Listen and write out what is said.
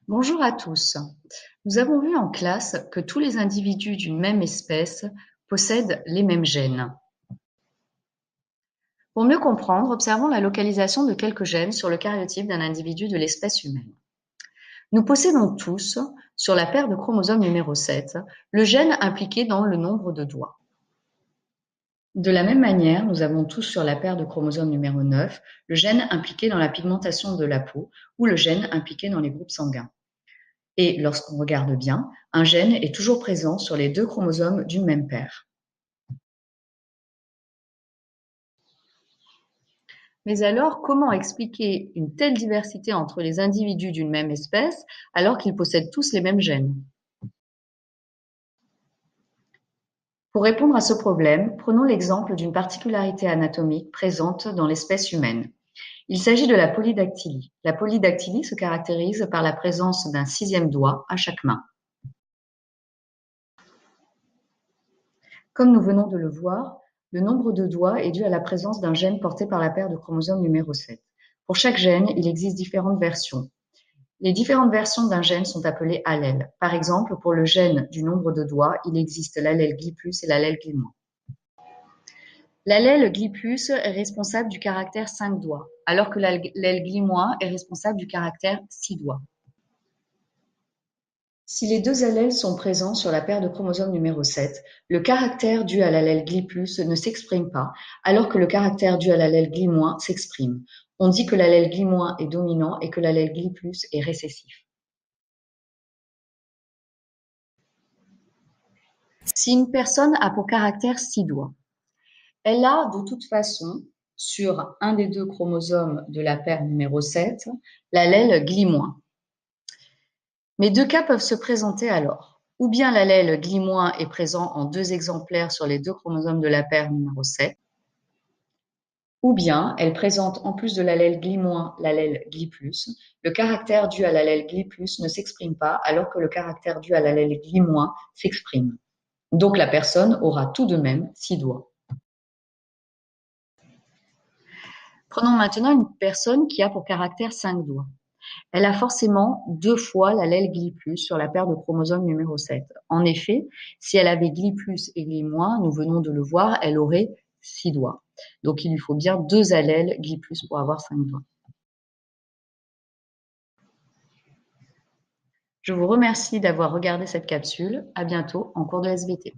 Bonjour à tous. Nous avons vu en classe que tous les individus d'une même espèce possèdent les mêmes gènes. Pour mieux comprendre, observons la localisation de quelques gènes sur le cariotype d'un individu de l'espèce humaine. Nous possédons tous, sur la paire de chromosomes numéro 7, le gène impliqué dans le nombre de doigts. De la même manière, nous avons tous sur la paire de chromosomes numéro 9 le gène impliqué dans la pigmentation de la peau ou le gène impliqué dans les groupes sanguins. Et lorsqu'on regarde bien, un gène est toujours présent sur les deux chromosomes d'une même paire. Mais alors, comment expliquer une telle diversité entre les individus d'une même espèce alors qu'ils possèdent tous les mêmes gènes? Pour répondre à ce problème, prenons l'exemple d'une particularité anatomique présente dans l'espèce humaine. Il s'agit de la polydactylie. La polydactylie se caractérise par la présence d'un sixième doigt à chaque main. Comme nous venons de le voir, le nombre de doigts est dû à la présence d'un gène porté par la paire de chromosomes numéro 7. Pour chaque gène, il existe différentes versions. Les différentes versions d'un gène sont appelées allèles. Par exemple, pour le gène du nombre de doigts, il existe l'allèle GLI+, et l'allèle GLI-. L'allèle GLI+ est responsable du caractère 5 doigts, alors que l'allèle GLI- est responsable du caractère 6 doigts. Si les deux allèles sont présents sur la paire de chromosomes numéro 7, le caractère dû à l'allèle GLI+ ne s'exprime pas, alors que le caractère dû à l'allèle GLI- s'exprime. On dit que l'allèle GLI- est dominant et que l'allèle GLI+ est récessif. Si une personne a pour caractère 6 doigts, elle a de toute façon, sur un des deux chromosomes de la paire numéro 7, l'allèle GLI-. Mais deux cas peuvent se présenter alors. Ou bien l'allèle GLI- est présent en deux exemplaires sur les deux chromosomes de la paire numéro 7, ou bien elle présente en plus de l'allèle GLI- l'allèle GLI+. Le caractère dû à l'allèle GLI+ ne s'exprime pas, alors que le caractère dû à l'allèle GLI- s'exprime. Donc la personne aura tout de même 6 doigts. Prenons maintenant une personne qui a pour caractère 5 doigts. Elle a forcément 2 fois l'allèle GLI+ sur la paire de chromosomes numéro 7. En effet, si elle avait GLI+ et GLI-, nous venons de le voir, elle aurait 6 doigts. Donc il lui faut bien 2 allèles GLI+ pour avoir 5 doigts. Je vous remercie d'avoir regardé cette capsule. À bientôt en cours de SVT.